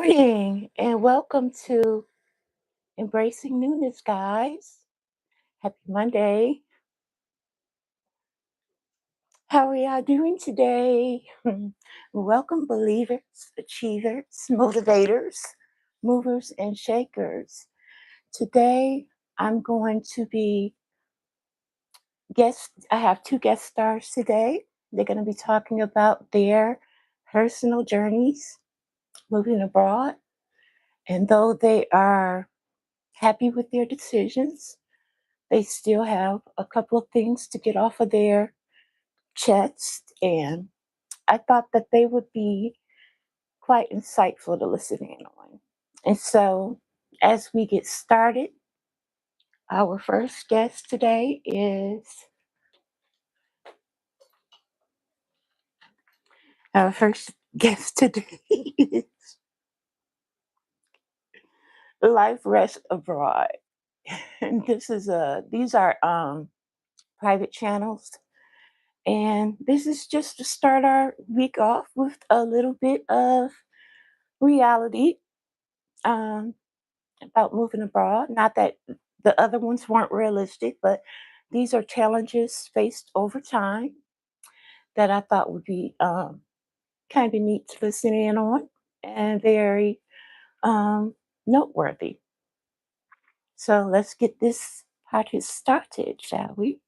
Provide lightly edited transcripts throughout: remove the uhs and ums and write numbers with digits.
morning and welcome to Embracing Newness, guys. Happy Monday. How are y'all doing today? Welcome, believers, achievers, motivators, movers, and shakers. Today, I'm going to be I have two guest stars today. They're going to be talking about their personal journeys moving abroad. And though they are happy with their decisions, they still have a couple of things to get off of their chest, and I thought that they would be quite insightful to listen in on. And so, as we get started, our first guest today is our first guest today is Life Rest Abroad. And these are private channels. And this is just to start our week off with a little bit of reality um, about moving abroad. Not that the other ones weren't realistic, but these are challenges faced over time that I thought would be kind of neat to listen in on and very noteworthy. So let's get this party started, shall we?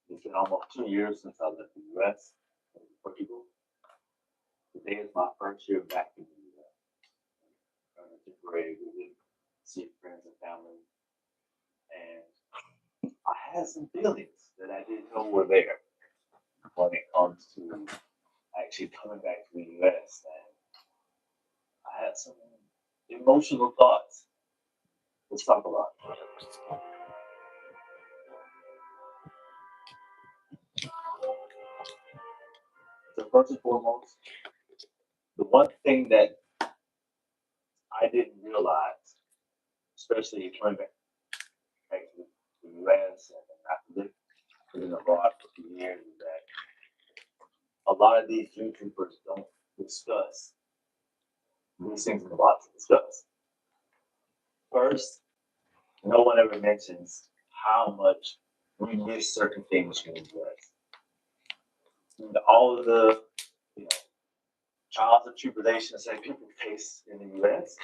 It's been almost 2 years since I left the U.S. and Portugal. Today is my first year back in the U.S. On a temporary visit, see friends and family, and I had some feelings that I didn't know were there when it comes to actually coming back to the U.S. And I had some emotional thoughts. Let's talk about it. So first and foremost, the one thing that I didn't realize, especially coming back to the U.S. and after living abroad for a few years, is that a lot of these YouTubers don't discuss these things in a lot to discuss. First, no one ever mentions how much we miss certain things from the US. And all of the you know, trials and tribulations that people face in the US,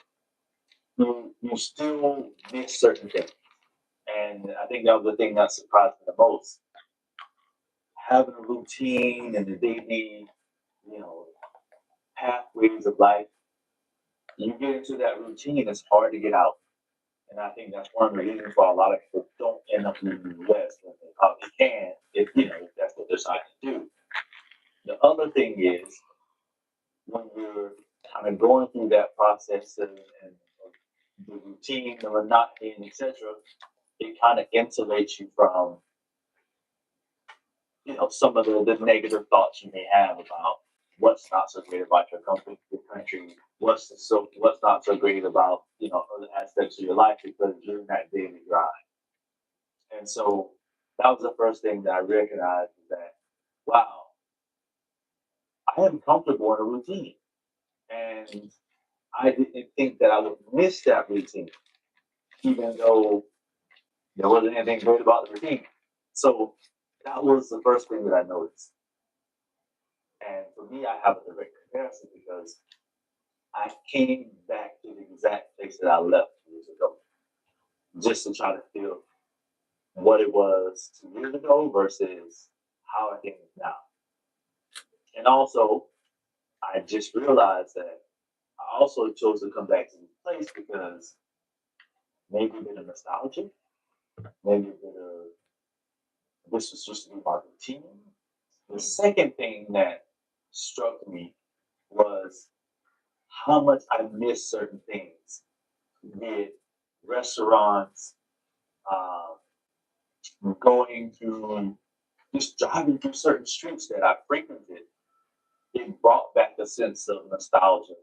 you still miss certain things. And I think that was the thing that surprised me the most. Having a routine and the daily, you know, pathways of life, you get into that routine, it's hard to get out. And I think that's one of the reasons why a lot of people don't end up in the U.S. when they probably can, if that's what they're trying to do. The other thing is when you're kind of going through that process and the routine, the monotony, etc., it kind of insulates you from some of the negative thoughts you may have about what's not so great about your country, what's not so great about other aspects of your life because you're in that daily grind. And so that was the first thing that I recognized is that, wow, I am comfortable in a routine. And I didn't think that I would miss that routine, even though there wasn't anything great about the routine. So that was the first thing that I noticed. And for me, I have a direct comparison because I came back to the exact place that I left years ago, just to try to feel what it was 2 years ago versus how I think now. And also, I just realized that I also chose to come back to this place because maybe a bit of nostalgia, maybe a bit of this was just to be my routine. The second thing that struck me was how much I miss certain things, be it restaurants, um, going through, just driving through certain streets that I frequented. It brought back a sense of nostalgia.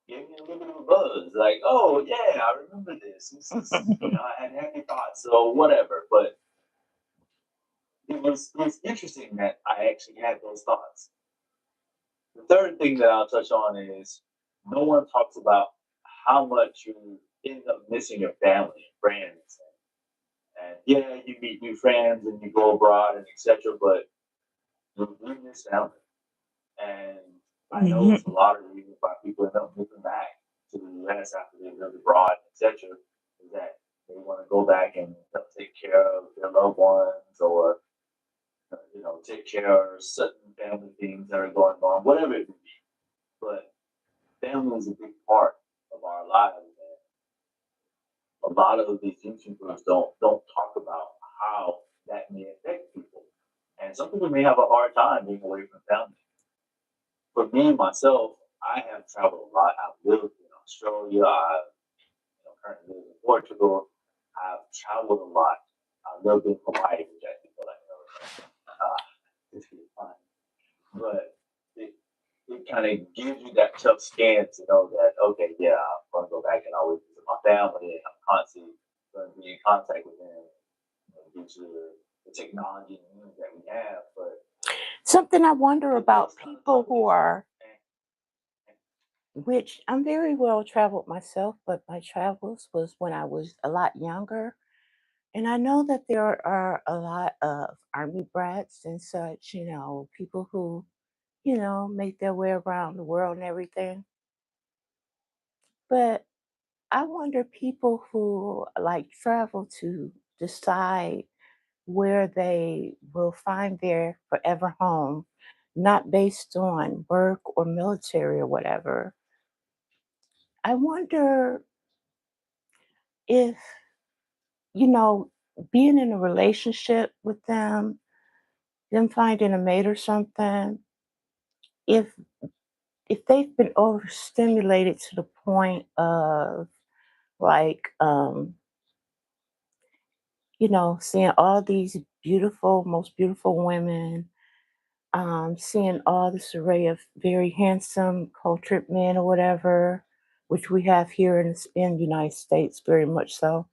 Gave me a little bit of a buzz, like, oh yeah, I remember this. This is, I had happy thoughts, so whatever. But it was interesting that I actually had those thoughts. The third thing that I'll touch on is no one talks about how much you end up missing your family and friends. And yeah, you meet new friends and you go abroad and etc. But you miss family. And I know it's a Mhm. lot of reasons why people end up moving back to the US after they live abroad, etc. Is that they want to go back and take care of their loved ones or take care of certain family things that are going on, whatever it may be. But family is a big part of our lives, and a lot of these YouTubers don't talk about how that may affect people. And some people may have a hard time being away from family. For me myself, I have traveled a lot. I've lived in Australia. I've currently live in Portugal. I've traveled a lot. I lived in Hawaii, which I think like it's really fun. But it kind of gives you that tough scan to know that okay, yeah, I'm gonna go back and always visit my family, and I'm constantly going to be in contact with them due to the technology and news that we have. But Something I wonder it does about kind of people suck who against you. are, which I'm very well traveled myself, but my travels was when I was a lot younger. And I know that there are a lot of army brats and such, people who, make their way around the world and everything. But I wonder people who like travel to decide where they will find their forever home, not based on work or military or whatever. I wonder if, you know, being in a relationship with them finding a mate or something, if if they've been overstimulated to the point of like seeing all these beautiful, most beautiful women, seeing all this array of very handsome, cultured men or whatever, which we have here in the United States, very much so.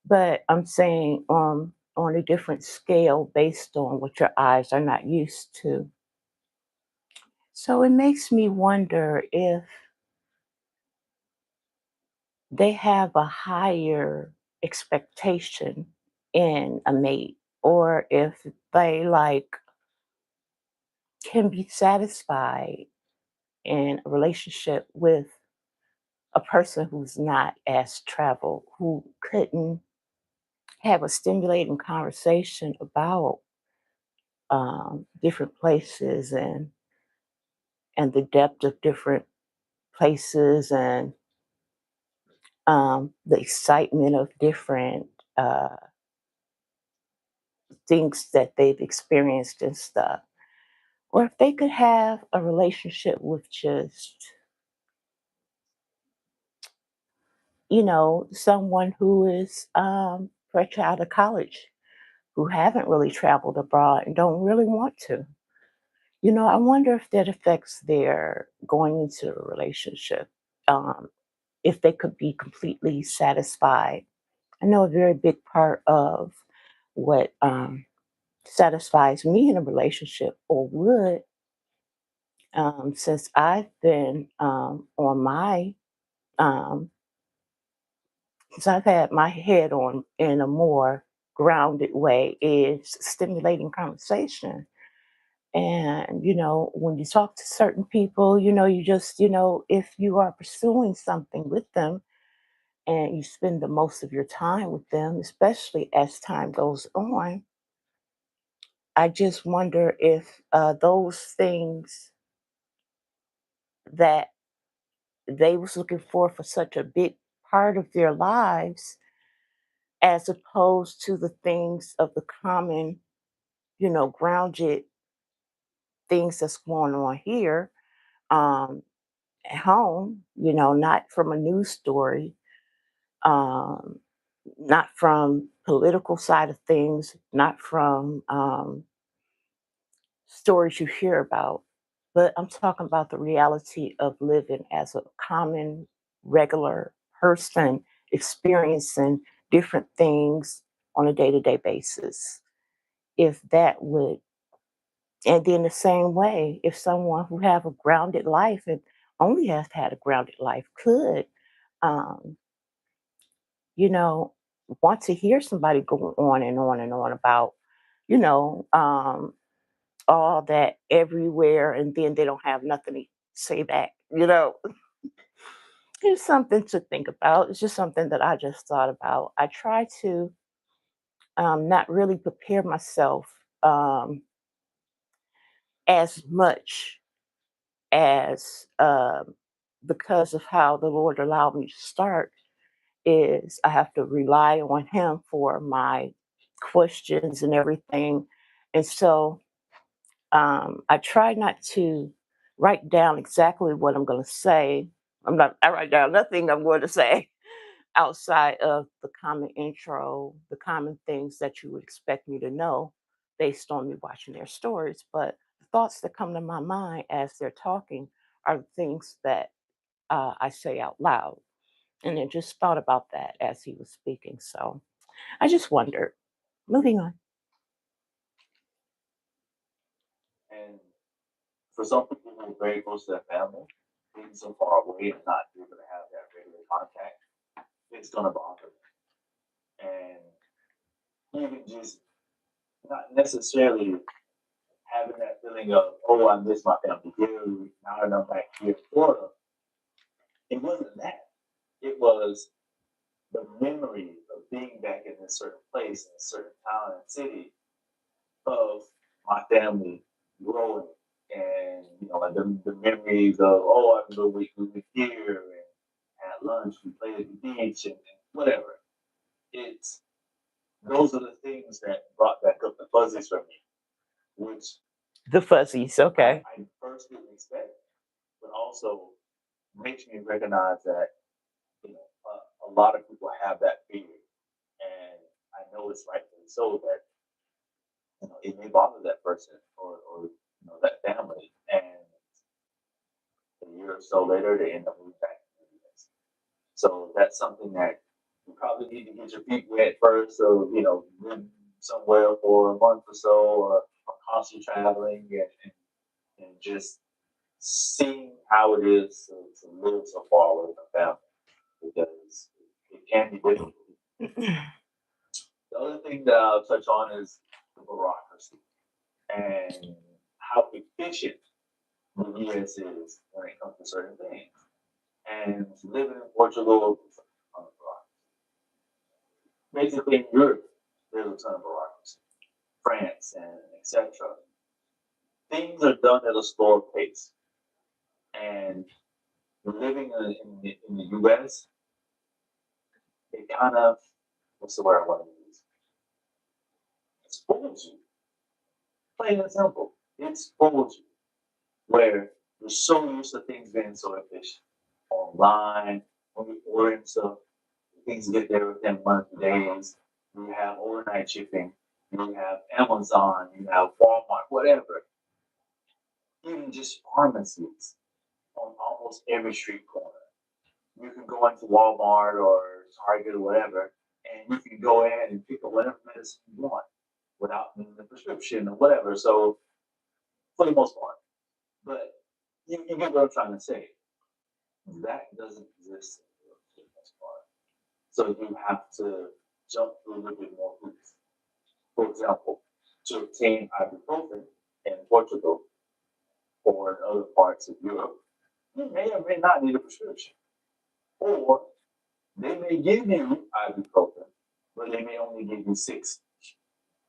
But I'm saying on a different scale based on what your eyes are not used to. So it makes me wonder if they have a higher expectation in a mate or if they like can be satisfied in a relationship with a person who's not as traveled, who couldn't have a stimulating conversation about different places and the depth of different places and the excitement of different things that they've experienced and stuff. Or if they could have a relationship with just, someone who is fresh out of college, who haven't really traveled abroad and don't really want to. I wonder if that affects their going into a relationship, um, if they could be completely satisfied. I know a very big part of what satisfies me in a relationship or would, since I've been on my, um, since I've had my head on in a more grounded way, is stimulating conversation. And, when you talk to certain people, you just, if you are pursuing something with them and you spend the most of your time with them, especially as time goes on, I just wonder if those things that they was looking for such a big part of their lives, as opposed to the things of the common, grounded things that's going on here, um, at home, not from a news story, um, not from political side of things, not from stories you hear about, but I'm talking about the reality of living as a common, regular person experiencing different things on a day to day basis. if that would, and then the same way, if someone who have a grounded life and only has had a grounded life could, um, you know, want to hear somebody go on and on and on about, you know, all that everywhere, and then they don't have nothing to say back, it's something to think about. It's just something that I just thought about. I try to not really prepare myself as much as because of how the Lord allowed me to start, is I have to rely on Him for my questions and everything. And so I try not to write down exactly what I'm going to say. I write down nothing I'm going to say outside of the common intro, the common things that you would expect me to know based on me watching their stories. But the thoughts that come to my mind as they're talking are the things that I say out loud. And I just thought about that as he was speaking. So I just wondered. Moving on. And for some people who are very close to their family, being so far away and not able to have that regular contact, it's gonna bother them. And even just not necessarily having that feeling of, oh, I miss my family here, now that I'm back here in Florida. It wasn't that. It was the memory of being back in a certain place, in a certain town and city, of my family growing. And, like the memories of, oh, I remember we were here and had lunch, we played at the beach and whatever. It's Those are the things that brought back up the fuzzies for me, which The fuzzies. Okay. I first didn't expect, but also makes me recognize that a lot of people have that fear, and I know it's rightfully so that it may bother that person or that family, and a year or so later they end up moving back to the US. So that's something that you probably need to get your feet wet first. So live somewhere for a month or so, or constantly traveling and just seeing how it is to live so far away from family because it can be difficult. The other thing that I'll touch on is the bureaucracy and how efficient the US is when it comes to certain things. And living in Portugal, basically in Europe, there's a ton of bureaucracy. France and etc. Things are done at a slower pace. And living in the US, it kind of, what's the word I want to use? It spoils you. Plain and simple. It spoils you. Where you're so used to things being so efficient. Online, when you order stuff, things get there within months, days. You have overnight shipping. You have Amazon. You have Walmart, whatever. Even just pharmacies on almost every street corner. You can go into Walmart or Target or whatever, and you can go in and pick up whatever medicine you want without needing a prescription or whatever. So for the most part, but you get what I'm trying to say. That doesn't exist in Europe for the most part. So you have to jump through a little bit more hoops. For example, to obtain ibuprofen in Portugal or in other parts of Europe, you may or may not need a prescription. Or they may give you ibuprofen, but they may only give you 6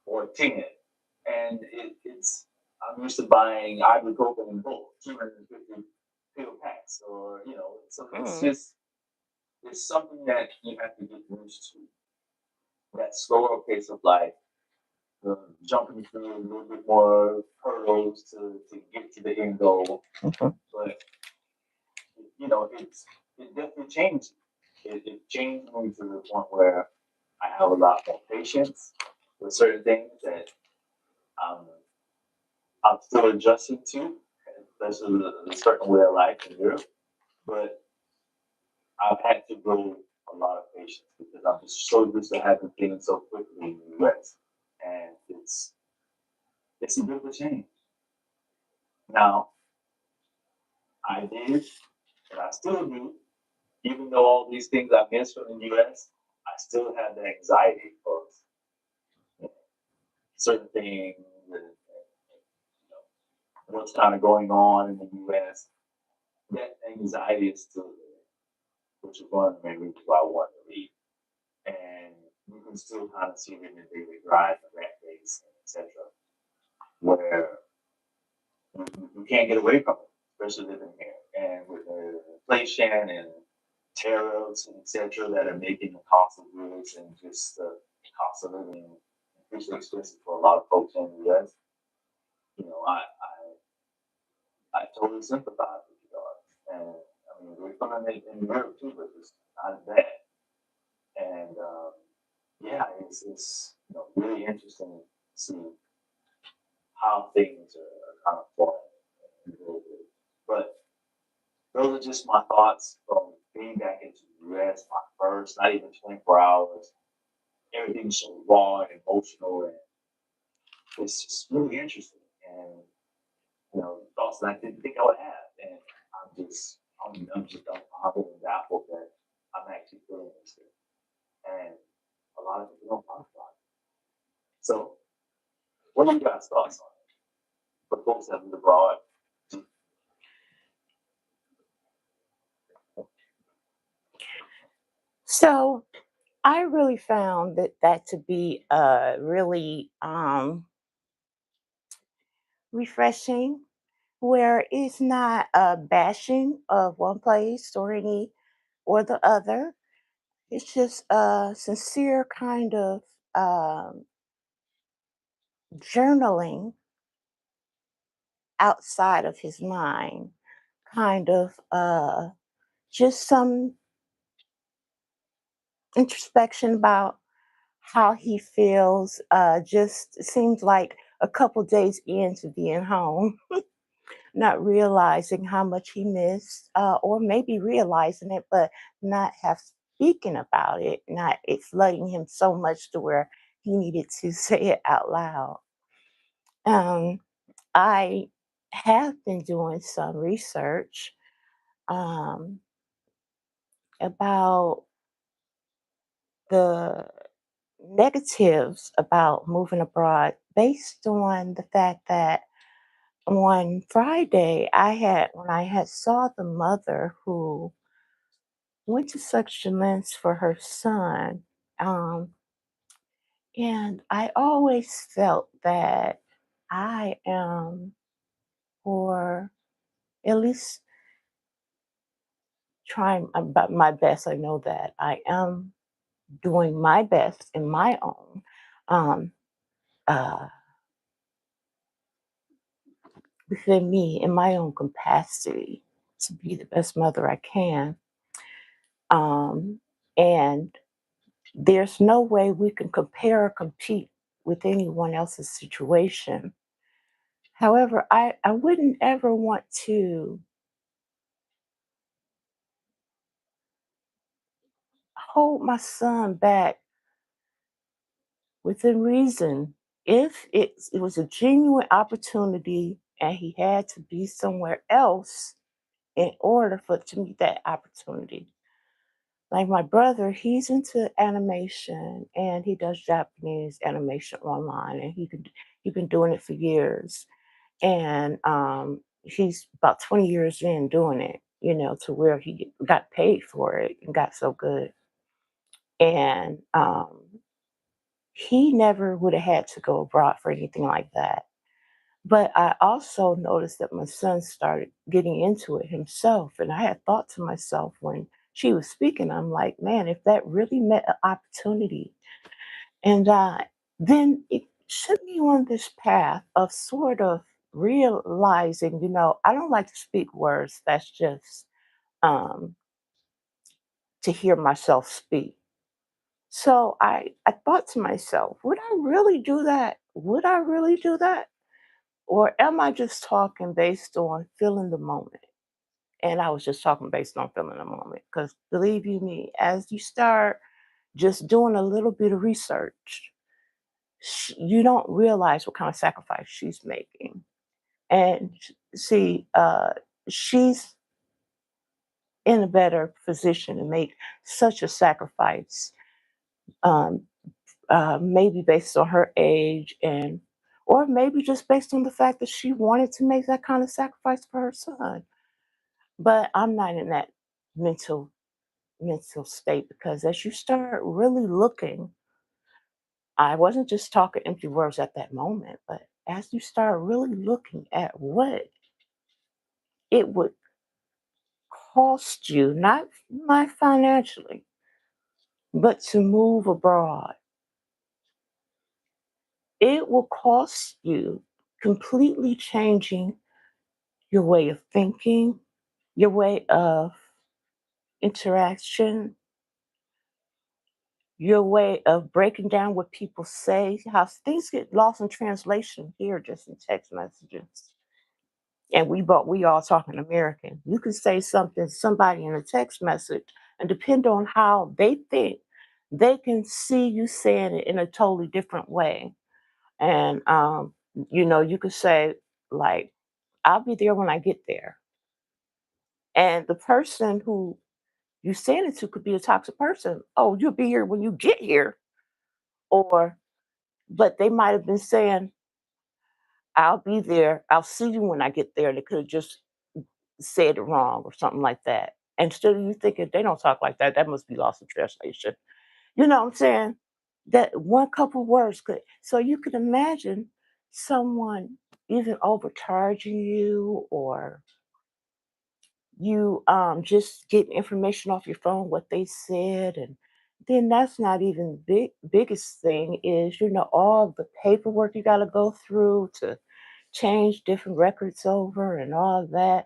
or 10. And I'm used to buying ibuprofen in bulk, 250 pill packs, so it's Mm. just, it's something that you have to get used to. That slower pace of life, jumping through a little bit more hurdles to get to the end goal. Mhm. But it definitely changed. It changed me to the point where I have a lot more patience with certain things that um, I'm still adjusting to, especially a certain way of life in Europe. But I've had to grow a lot of patience because I'm just so used to having things so quickly in the US. And it's it's a bit of a change. Now, I did, and I still do, even though all these things I missed from the US, I still have the anxiety of certain things you know, what's kind of going on in the US. That anxiety is still there, which is one of the main reasons why I wanted to leave. And you can still kind of see it in the daily grind, the rat race, etc., where you can't get away from it, especially living here. And with the inflation and tariffs and etc. that are making the cost of goods and just the cost of living increasingly expensive for a lot of folks in the US, you know, I totally sympathize with you guys. And I mean, we're going to make in Europe too, but it's not as bad. And yeah, it's really interesting to see how things are kind of flowing. But those are just my thoughts from being back into the US, my first, not even 24 hours. Everything's so raw and emotional, and it's just really interesting. And thoughts that I didn't think I would have. And I'm just dumbfounded and baffled that I'm actually feeling this thing. And a lot of people don't talk about it. So, what are you guys' thoughts on it? For folks that live abroad, So I really found that to be really refreshing, where it's not a bashing of one place or any or the other. It's just a sincere kind of um, journaling outside of his mind, kind of just some introspection about how he feels. Just seems like a couple days into being home, not realizing how much he missed, or maybe realizing it, but not have speaking about it, not it flooding him so much to where he needed to say it out loud. Um, I have been doing some research um, about the negatives about moving abroad based on the fact that on Friday when I had saw the mother who went to such lengths for her son, um, and I always felt that I am, or at least trying about my best. I know that I am doing my best in my own um, uh, within me in my own capacity to be the best mother I can. Um, and there's no way we can compare or compete with anyone else's situation. However, I wouldn't ever want to hold my son back within reason. If it was a genuine opportunity and he had to be somewhere else in order for to meet that opportunity. Like my brother, he's into animation and he does Japanese animation online, and he's been doing it for years. And he's about 20 years in doing it, to where he got paid for it and got so good. And he never would have had to go abroad for anything like that. But I also noticed that my son started getting into it himself. And I had thought to myself when she was speaking, I'm like, man, if that really met an opportunity, and then it set me on this path of sort of realizing, I don't like to speak words that's just um, to hear myself speak. So I thought to myself, would I really do that? Would I really do that? Or am I just talking based on feeling the moment? And I was just talking based on feeling the moment. Because believe you me, as you start just doing a little bit of research, you don't realize what kind of sacrifice she's making. And see, she's in a better position to make such a sacrifice, um, maybe based on her age and or maybe just based on the fact that she wanted to make that kind of sacrifice for her son. But I'm not in that mental mental state because as you start really looking, I wasn't just talking empty words at that moment, but as you start really looking at what it would cost you, not financially, but to move abroad, it will cost you completely changing your way of thinking, your way of interaction, your way of breaking down what people say, how things get lost in translation here just in text messages. And we all talking American. You can say something to somebody in a text message, and depend on how they think, they can see you saying it in a totally different way. And you could say like, "I'll be there when I get there," and the person who you saying it to could be a toxic person. Oh, you'll be here when you get here, or but they might have been saying, "I'll be there. I'll see you when I get there." They could have just said it wrong or something like that. Instead of you thinking they don't talk like that, that must be lost in translation. You know what I'm saying? That one couple words could. So you could imagine someone even overcharging you or you just getting information off your phone what they said, and then that's not even biggest thing is all the paperwork you got to go through to change different records over and all that,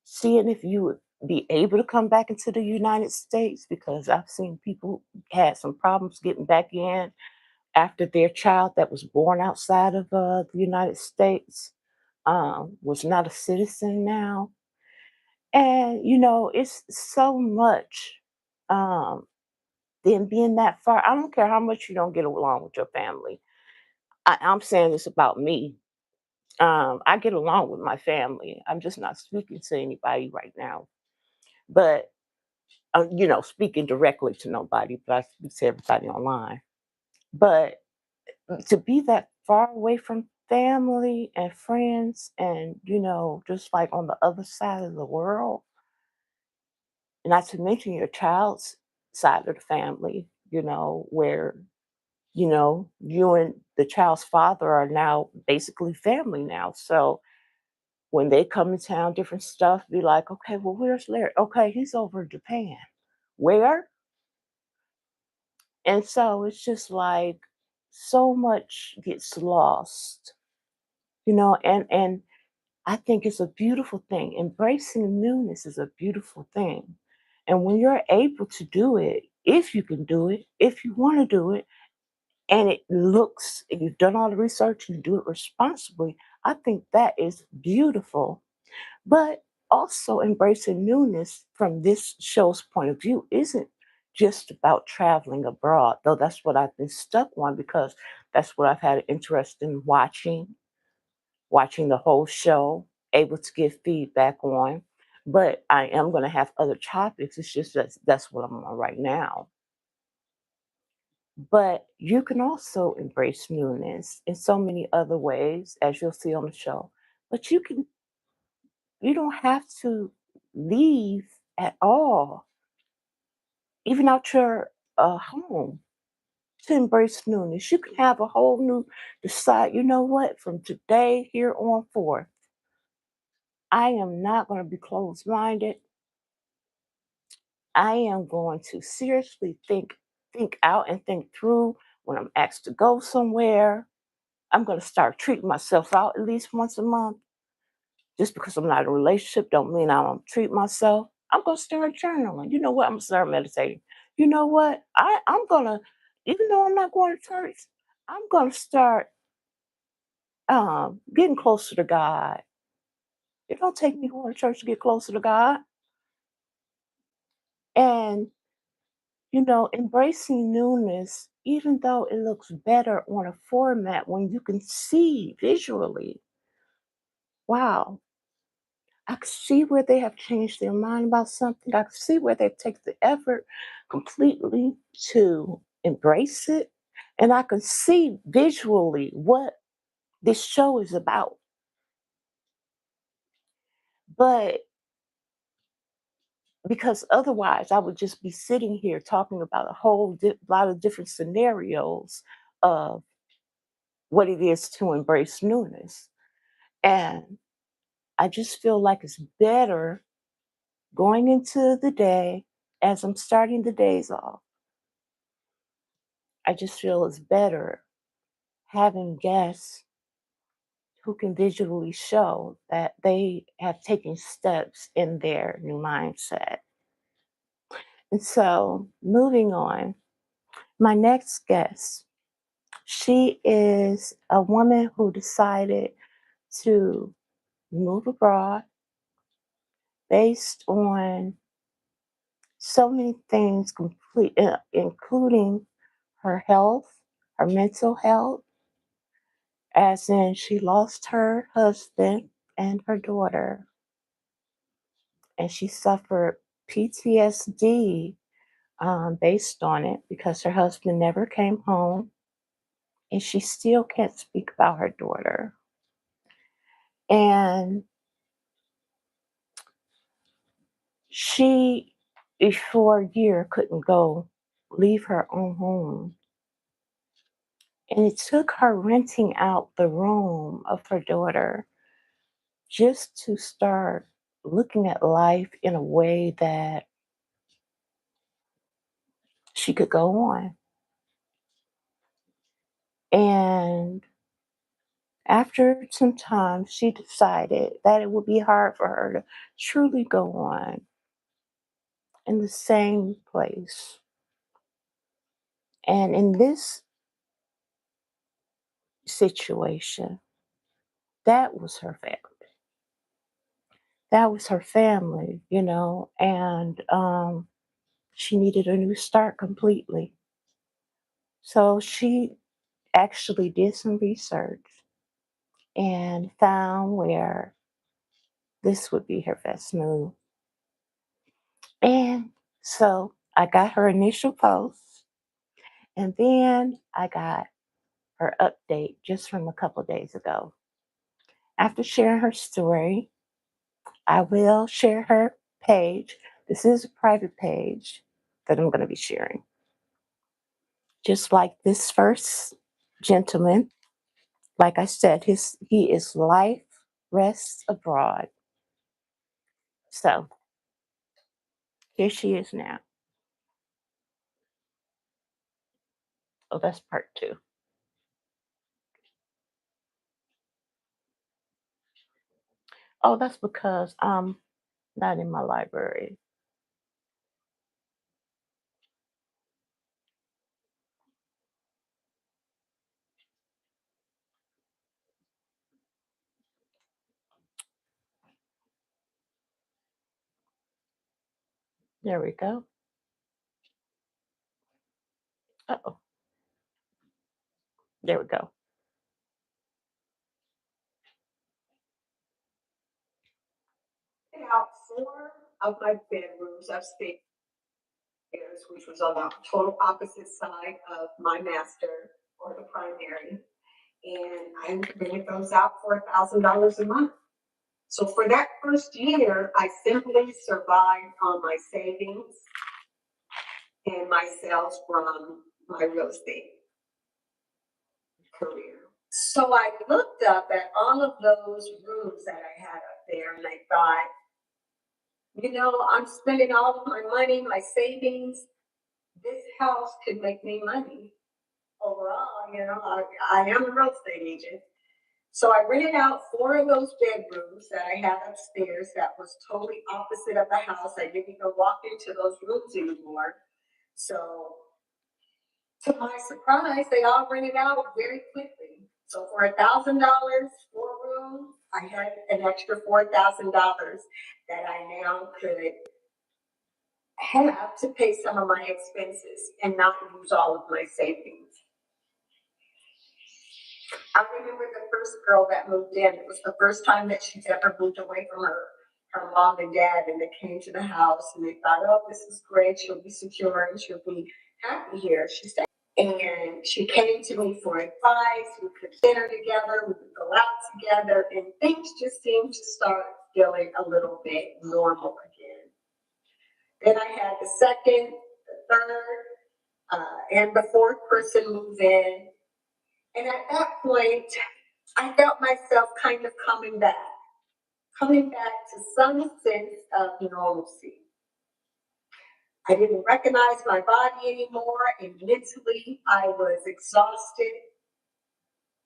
seeing if you would be able to come back into the United States because I've seen people had some problems getting back in after their child that was born outside of the United States was not a citizen now. And it's so much. Um, then being that far, I don't care how much you don't get along with your family. I'm saying this about me. I get along with my family. I'm just not speaking to anybody right now. But speaking directly to nobody, but I speak to everybody online. But to be that far away from family and friends and, just like on the other side of the world, not to mention your child's side of the family, where, you and the child's father are now basically family now. So when they come in town, different stuff, be like, okay, well, where's Larry? Okay, he's over in Japan. Where? And so it's just like so much gets lost, and I think it's a beautiful thing. Embracing newness is a beautiful thing. And when you're able to do it, if you can do it, if you want to do it, and it looks, if you've done all the research and you do it responsibly, I think that is beautiful. But also embracing newness from this show's point of view isn't just about traveling abroad, though that's what I've been stuck on because that's what I've had an interest in watching the whole show, able to give feedback on. But I am going to have other topics. It's just that's what I'm on right now. But you can also embrace newness in so many other ways, as you'll see on the show. But you don't have to leave at all, even out your home, to embrace newness. You can have a whole new decide, you know what, from today here on forth, I am not going to be closed minded. I am going to seriously think out and think through when I'm asked to go somewhere. I'm going to start treating myself out at least once a month. Just because I'm not in a relationship don't mean I don't treat myself. I'm gonna start journaling. You know what? I'm gonna start meditating. You know what? I'm gonna, even though I'm not going to church, I'm gonna start getting closer to God. It don't take me going to church to get closer to God. And embracing newness, even though it looks better on a format when you can see visually, wow, I can see where they have changed their mind about something. I can see where they've taken the effort completely to embrace it. And I can see visually what this show is about. But because otherwise, I would just be sitting here talking about a whole lot of different scenarios of what it is to embrace newness. And I just feel like it's better going into the day as I'm starting the days off. I just feel it's better having guests who can visually show that they have taken steps in their new mindset. And so, moving on, my next guest, she is a woman who decided to move abroad based on so many things, including her health, her mental health, as in she lost her husband and her daughter, and she suffered PTSD based on it because her husband never came home, and she still can't speak about her daughter. And she, for a year, couldn't go leave her own home. And it took her renting out the room of her daughter just to start looking at life in a way that she could go on. And after some time, she decided that it would be hard for her to truly go on in the same place. And in this situation, that was her family. That was her family, and she needed a new start completely. So she actually did some research and found where this would be her best move. And so I got her initial post, and then I got her update just from a couple days ago. After sharing her story, I will share her page. This is a private page that I'm going to be sharing. Just like this first gentleman, like I said, he is life rests abroad. So here she is now. Oh, that's part two. Oh, that's because I'm not in my library. There we go. Oh, there we go. Out four of my bedrooms upstairs, which was on the total opposite side of my master or the primary. And I rented those out for $1,000 a month. So for that first year, I simply survived on my savings and my sales from my real estate career. So I looked up at all of those rooms that I had up there and I thought, I'm spending all of my money, my savings. This house could make me money overall. I am a real estate agent. So I rented out four of those bedrooms that I had upstairs that was totally opposite of the house. I didn't even walk into those rooms anymore. So to my surprise, they all rented out very quickly. So for $1,000 for a room, I had an extra $4,000 that I now could have to pay some of my expenses and not use all of my savings. I remember the first girl that moved in. It was the first time that she's ever moved away from her mom and dad, and they came to the house and they thought, oh, this is great. She'll be secure and she'll be happy here. She said, and she came to me for advice. We could dinner together, we could go out together, and things just seemed to start feeling a little bit normal again. Then I had the second, the third, and the fourth person move in. And at that point, I felt myself kind of coming back to some sense of normalcy. I didn't recognize my body anymore, and mentally I was exhausted.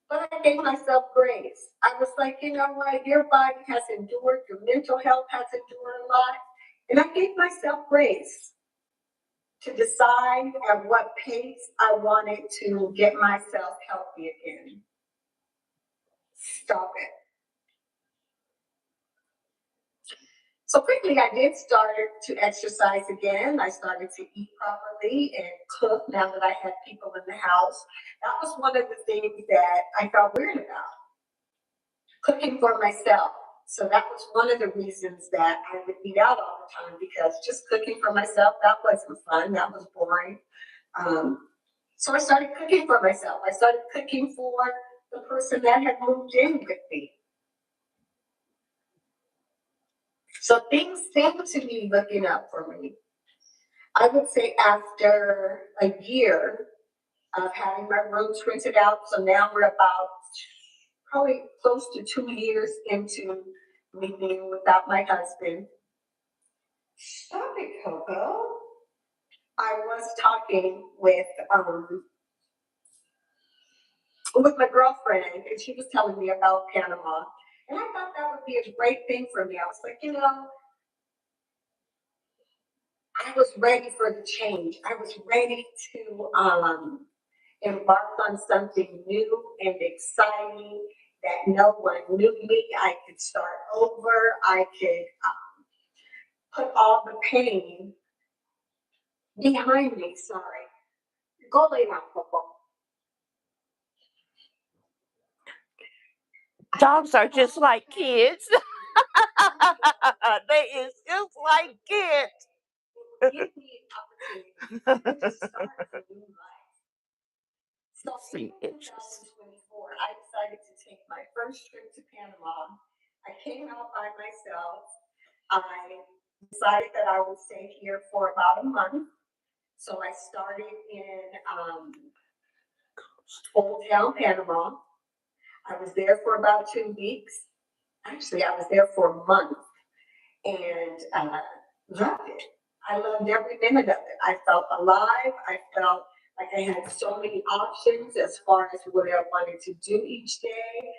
But I gave myself grace. I was like, you know what? Your body has endured, your mental health has endured a lot. And I gave myself grace to decide at what pace I wanted to get myself healthy again. Stop it. So quickly, I did start to exercise again. I started to eat properly and cook now that I had people in the house. That was one of the things that I felt weird about, cooking for myself. So that was one of the reasons that I would eat out all the time, because just cooking for myself, that wasn't fun. That was boring. So I started cooking for myself. I started cooking for the person that had moved in with me. So things seem to be looking up for me. I would say after a year of having my rooms rented out, so now we're about probably close to 2 years into me being without my husband. Stop it, Coco. I was talking with my girlfriend, and she was telling me about Panama. And I thought that would be a great thing for me. I was like, you know, I was ready for the change. I was ready to embark on something new and exciting that no one knew me. I could start over. I could put all the pain behind me. Sorry. Go lay down, Coco. Dogs are just like kids. They is just like kids. Give me an opportunity to start a new life. So in 2024, I decided to take my first trip to Panama. I came out by myself. I decided that I would stay here for about a month. So I started in Old Town, Panama. I was there for about 2 weeks. Actually, I was there for a month and loved it. I loved every minute of it. I felt alive. I felt like I had so many options as far as what I wanted to do each day.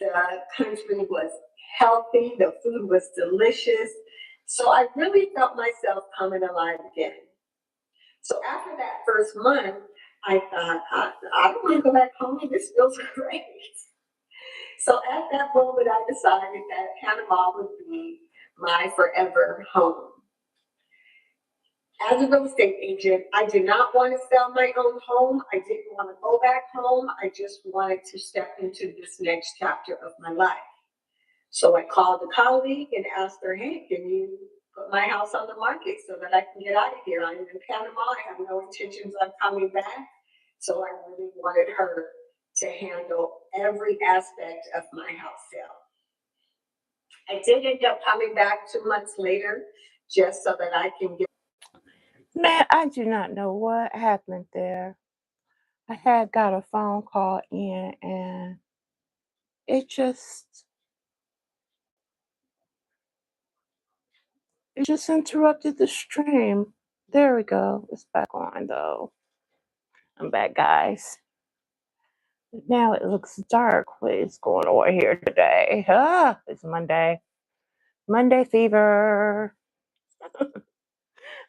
The country was healthy. The food was delicious. So I really felt myself coming alive again. So after that first month, I thought, I don't want to go back home. This feels great. So at that moment, I decided that Panama would be my forever home. As a real estate agent, I did not want to sell my own home. I didn't want to go back home. I just wanted to step into this next chapter of my life. So I called a colleague and asked her, hey, can you put my house on the market so that I can get out of here? I'm in Panama. I have no intentions of coming back. So I really wanted her to handle every aspect of my house sale. I did end up coming back 2 months later just so that I can get. Man, I do not know what happened there. I had got a phone call in and it just interrupted the stream. There we go. It's back on though. I'm back, guys. Now it looks dark. What is going on here today? It's Monday. Monday fever.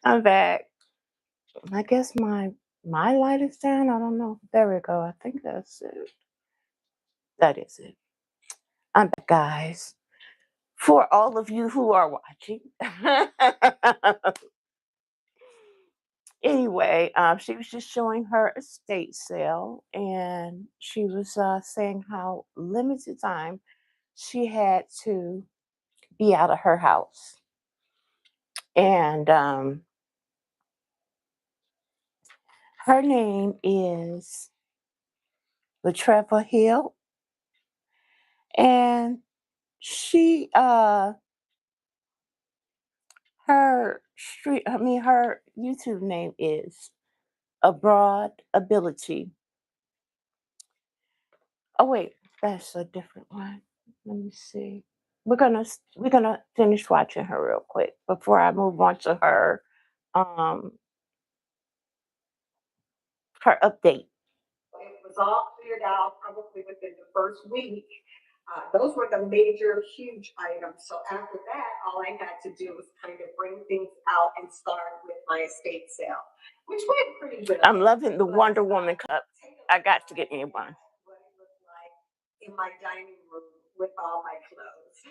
I'm back. I guess my light is down. I don't know. There we go. I think that's it. That is it. I'm back, guys. For all of you who are watching. Anyway, she was just showing her estate sale, and she was saying how limited time she had to be out of her house. And her name is Latreva Hill, and she her YouTube name is Abroad Ability. Oh wait, that's a different one. Let me see. We're gonna finish watching her real quick before I move on to um her update. It was all cleared out probably within the first week. Those were the major, huge items. So after that, all I had to do was kind of bring things out and start with my estate sale, which went pretty good. I'm loving the Wonder Woman cup. I got to get me one. What it looked like in my dining room with all my clothes.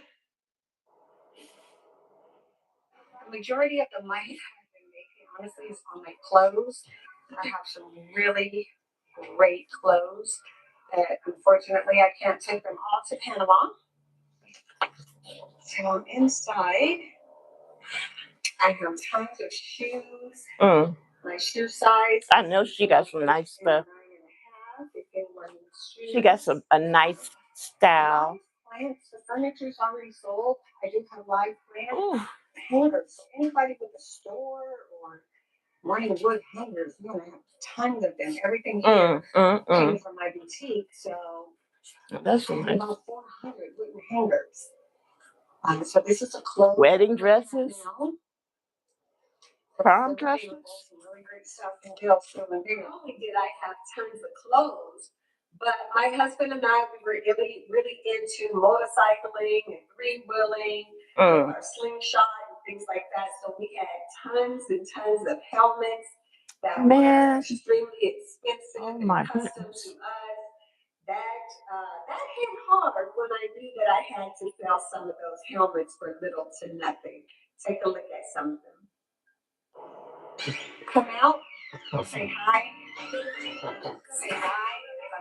The majority of the money I've been making, honestly, is on my clothes. I have some really great clothes that unfortunately I can't take them all to Panama. So inside, I have tons of shoes. My shoe size. I know she got some nice stuff. 9.5, if anyone needs shoes. She got a nice style. Plants. The furniture's already sold. I do have live plants. Hangers. So anybody with a store or wanting wood hangers, you know, I have tons of them. Everything here came from my boutique. So that's nice. About 400 wooden hangers. So this is a clothes. Wedding dresses. Prom dresses. Some really great stuff in deals. So not only did I have tons of clothes, but my husband and I, we were really, really into motorcycling and three-wheeling, our slingshot and things like that. So we had tons and tons of helmets that were extremely expensive and custom to us. That hit hard when I knew that I had to sell some of those helmets for little to nothing. Take a look at some of them. Come out, say hi. Say hi.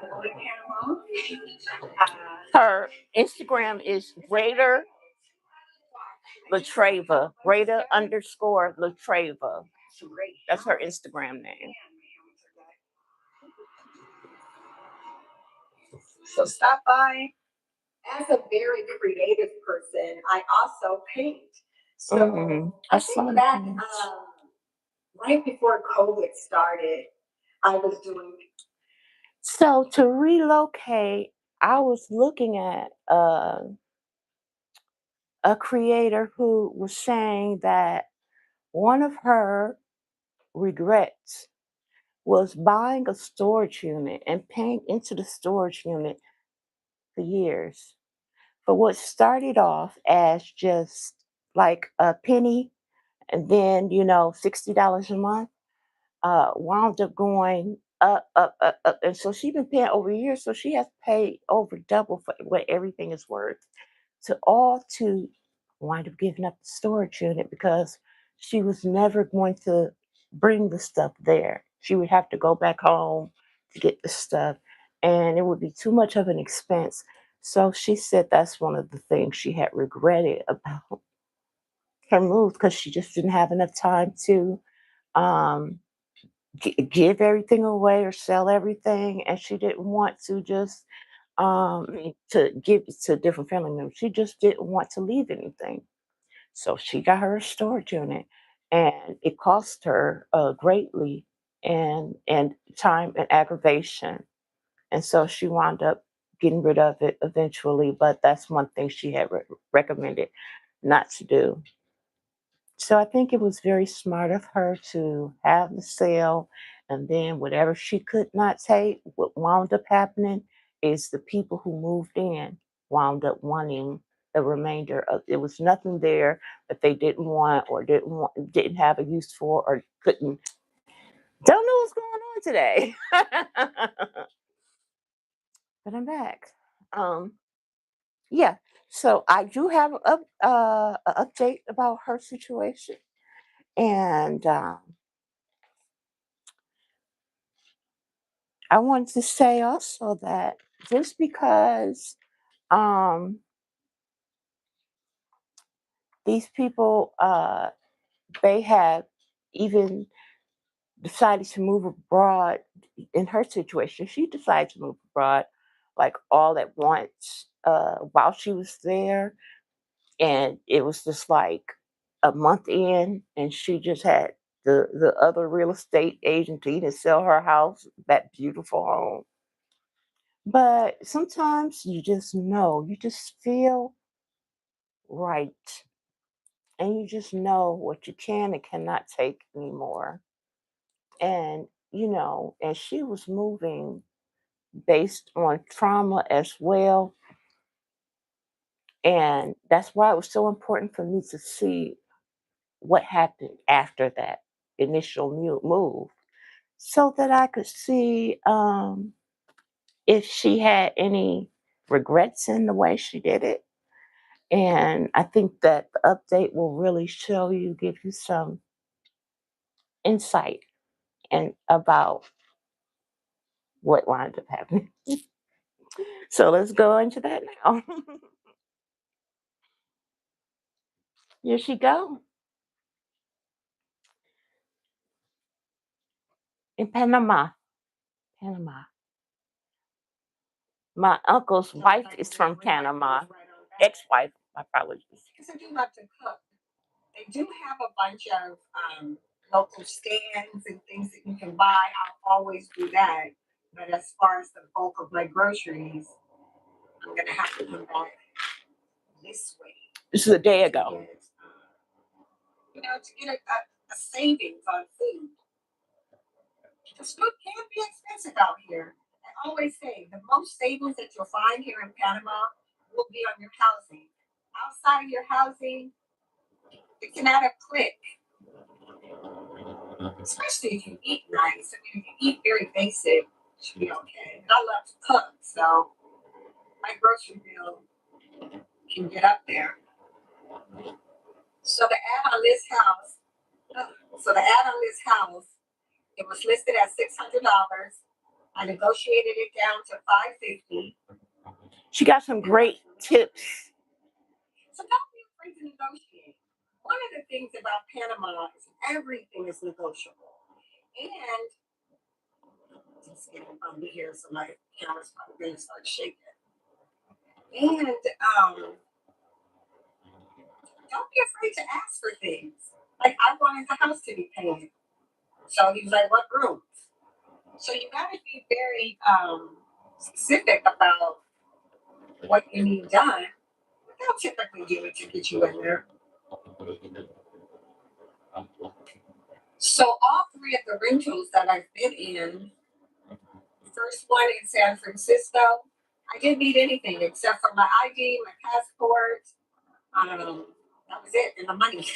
I'm going to Panama. Her Instagram is Greater Latreva. Greater _Latreva. That's her Instagram name. So stop by. As a very creative person, I also paint. So I think that right before COVID started, I was doing. So to relocate, I was looking at a creator who was saying that one of her regrets was buying a storage unit and paying into the storage unit for years for what started off as just like a penny and then, $60 a month, wound up going up, up, up, up. And so she's been paying over years. So she has paid over double for what everything is worth to wind up giving up the storage unit because she was never going to bring the stuff there. She would have to go back home to get the stuff, and it would be too much of an expense. So she said that's one of the things she had regretted about her move because she just didn't have enough time to um, give everything away or sell everything, and she didn't want to just to give it to different family members. She just didn't want to leave anything. So she got her a storage unit, and it cost her greatly and time and aggravation. And so she wound up getting rid of it eventually. But that's one thing she had recommended not to do. So I think it was very smart of her to have the sale, and then whatever she could not take, what wound up happening is the people who moved in wound up wanting the remainder of it. Was nothing there that they didn't want or didn't have a use for or couldn't. Don't know what's going on today. But I'm back. Yeah. So I do have a update about her situation. And I wanted to say also that just because these people they have even decided to move abroad in her situation, she decided to move abroad like all at once while she was there, and it was just like a month in, and she just had the other real estate agent to even sell her house, that beautiful home. But sometimes you just know, you just feel right, and you just know what you can and cannot take anymore. And and she was moving based on trauma as well, and that's why it was so important for me to see what happened after that initial move, so that I could see if she had any regrets in the way she did it. And I think that the update will really show you, give you some insight and about what wound up happening. So let's go into that now. Here she go in Panama. Panama. My uncle's wife is from Panama. Ex-wife, my apologies. Because I do love to cook. They do have a bunch of local stands and things that you can buy. I'll always do that. But as far as the bulk of my groceries, I'm gonna have to come back this way. This is a day to ago. get, to get a savings on food. Because food can be expensive out here. I always say the most savings that you'll find here in Panama will be on your housing. Outside of your housing, it can add up quick, especially if you eat nice. I mean, if you eat very basic, it should be okay. And I love to cook, so my grocery bill can get up there. So the ad on this house, it was listed at $600. I negotiated it down to $550. She got some great tips. So don't be afraid to negotiate. One of the things about Panama is everything is negotiable. And just getting from here, so my camera's probably going to start shaking. And don't be afraid to ask for things. Like I wanted the house to be painted, so he was like, "What rooms?" So you got to be very specific about what you need done. They'll typically do it to get you in there. So all three of the rentals that I've been in, first one in San Francisco, I didn't need anything except for my ID, my passport. That was it, and the money.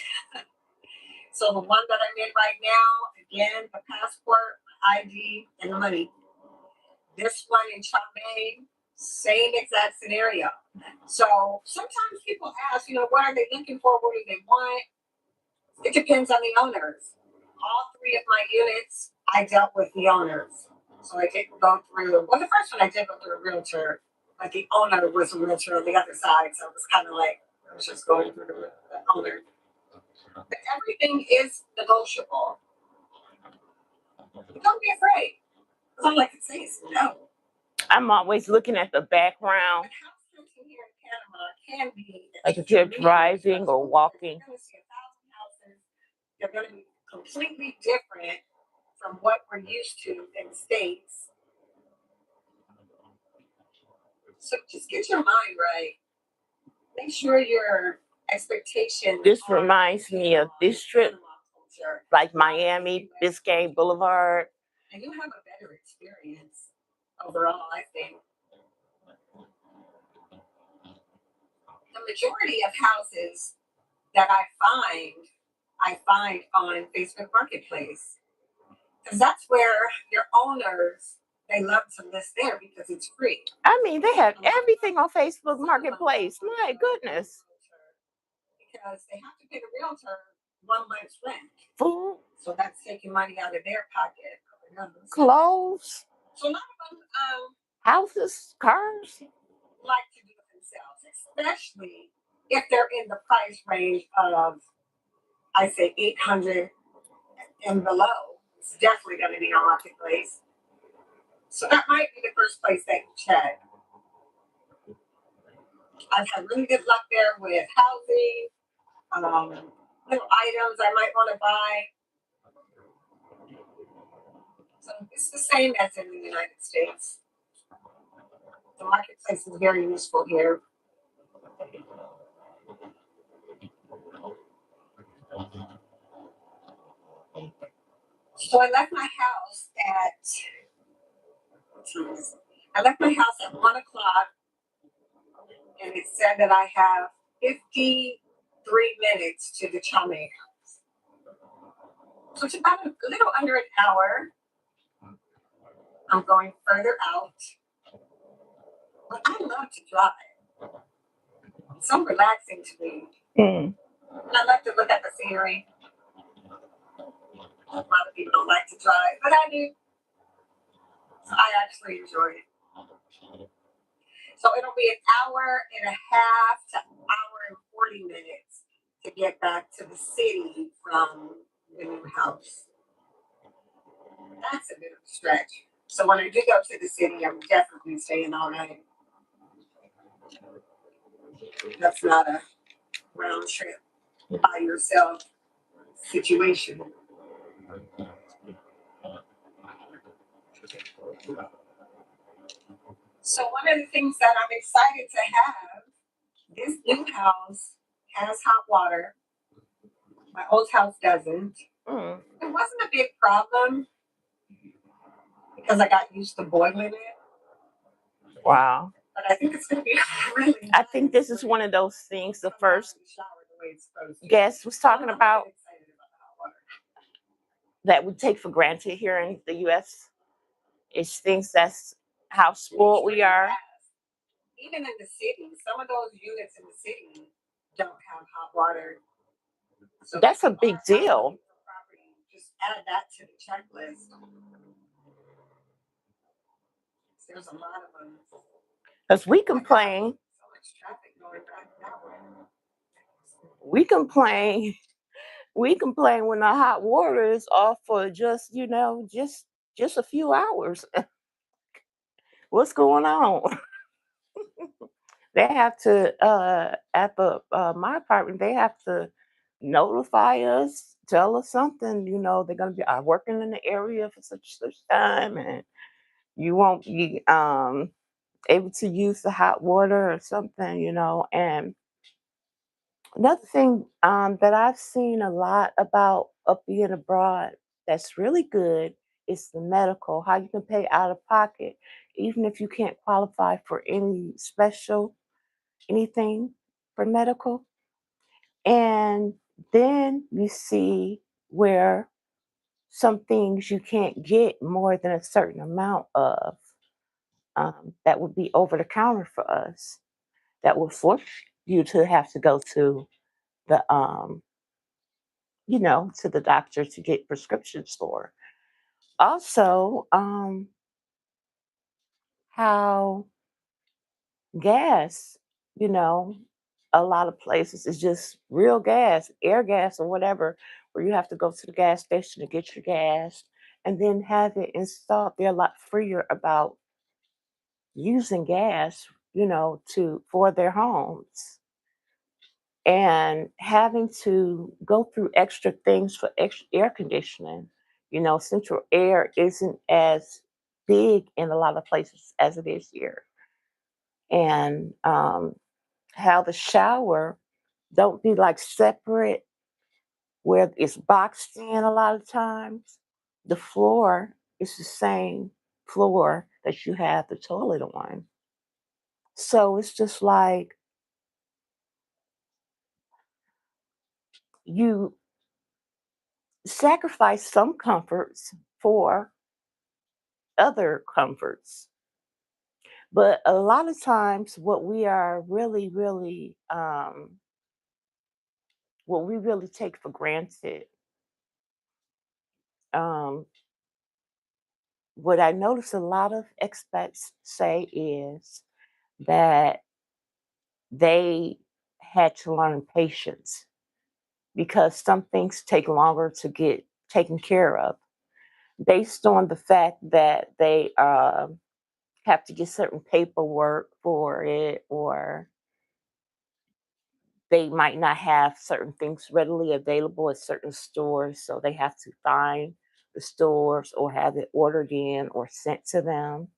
So the one that I'm in right now, again, the passport, my ID, and the money. This one in Chambay, same exact scenario. So sometimes people ask, what are they looking for? What do they want? It depends on the owners. All three of my units, I dealt with the owners. So I didn't go through, well, the first one I did go through a realtor, but the owner was a realtor on the other side. So it was kind of like, I was just going through the owner. But everything is negotiable. Don't be afraid. All I can say is no. I'm always looking at the background. But house hunting here in Panama can be Like if you're driving or walking. You're going to see 1,000 houses. They're going to be completely different from what we're used to in the States. So just get your mind right. Make sure your expectations. This reminds me of this trip, like Miami, Biscayne Boulevard. And you have a better experience overall, I think. The majority of houses that I find on Facebook Marketplace. Because that's where your owners, they love to list there because it's free. I mean, they have everything on Facebook Marketplace. My goodness. Because they have to pay the realtor 1 month's rent. Food. So that's taking money out of their pocket. Clothes. So a lot of them Houses, cars. like to do it themselves, especially if they're in the price range of, I say, 800 and below. It's definitely going to be on marketplace. So that might be the first place that you check. I've had really good luck there with housing, little items I might want to buy. So it's the same as in the United States. The marketplace is very useful here. So I left my house at what time is it? I left my house at 1 o'clock, and it said that I have 53 minutes to the Chame. So it's about a little under an hour. I'm going further out, but I love to drive. It's so relaxing to me. Mm. And I like to look at the scenery. A lot of people don't like to drive, but I do. So I actually enjoy it. So it'll be an hour and a half to hour and 40 minutes to get back to the city from the new house. That's a bit of a stretch. So when I do go to the city, I'm definitely staying all night. That's not a round trip by yourself situation. So one of the things that I'm excited to have, this new house has hot water. My old house doesn't. Mm. It wasn't a big problem because I got used to boiling it, Wow. but I think it's going to be really I nice think this when is you one of those things the come out of first the shower the way it's supposed to. guest was So talking I'm about really excited about the hot water. that we take for granted here in the US. It's things that's how spoiled we are. Even in the city, some of those units in the city don't have hot water. So That's if a you big are out deal looking for property, just add that to the checklist. There's a lot of them. because we Oh my God, complain. so much traffic going back that way. We complain. We complain when the hot water is off for just just a few hours. What's going on? They have to at the my apartment. They have to notify us, tell us something. They're gonna be working in the area for such time, and you won't be able to use the hot water or something. And another thing that I've seen a lot about up being abroad that's really good is the medical, how you can pay out of pocket, even if you can't qualify for any special anything for medical. And then you see where some things you can't get more than a certain amount of, that would be over the counter for us, that will force you to have to go to the to the doctor to get prescriptions for. Also, how gas, you know, a lot of places is just real gas, air gas or whatever, where you have to go to the gas station to get your gas and then have it installed. They're a lot freer about using gas, to for their homes. And having to go through extra things for extra air conditioning. Central air isn't as big in a lot of places as it is here. And how the shower don't be like separate where it's boxed in a lot of times. The floor is the same floor that you have the toilet on. So it's just like you sacrifice some comforts for other comforts. But a lot of times, what we really take for granted, um, what I notice a lot of expats say is that they had to learn patience because some things take longer to get taken care of based on the fact that they have to get certain paperwork for it, or they might not have certain things readily available at certain stores, so they have to find the stores or have it ordered in or sent to them.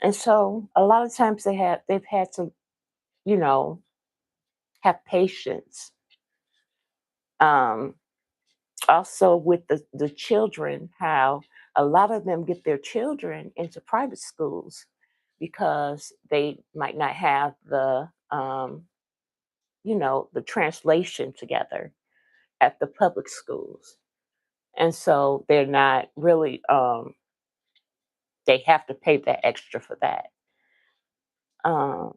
And so a lot of times they've had to, you know, have patience. Um, Also with the children, how a lot of them get their children into private schools because they might not have the translation together at the public schools. And so they're not really they have to pay that extra for that. Um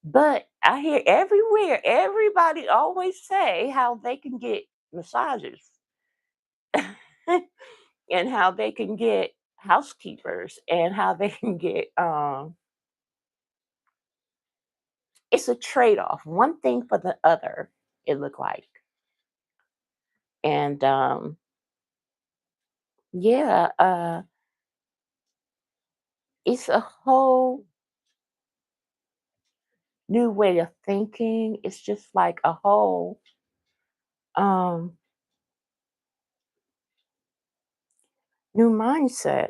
but I hear everywhere everybody always say how they can get massages and how they can get housekeepers and how they can get it's a trade-off, one thing for the other, it looked like. And yeah, it's a whole new way of thinking. It's just like a whole um new mindset.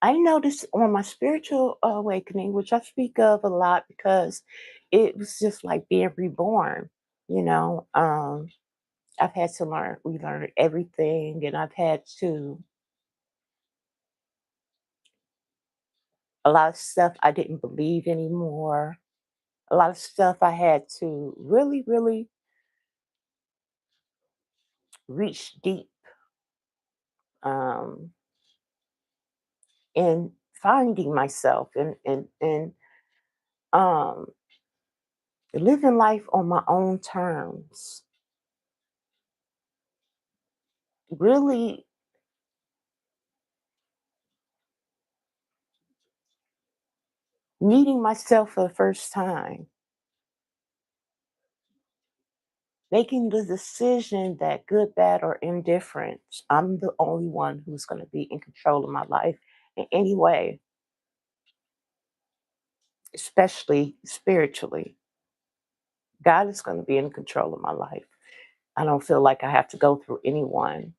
I noticed on my spiritual awakening, which I speak of a lot because it was just like being reborn, you know. I've had to relearn everything, and I've had to a lot of stuff I didn't believe anymore. A lot of stuff I had to really, really reach deep um, in finding myself and um, living life on my own terms. Really meeting myself for the first time, making the decision that good, bad, or indifferent, I'm the only one who's going to be in control of my life in any way, especially spiritually. God is going to be in control of my life. I don't feel like I have to go through anyone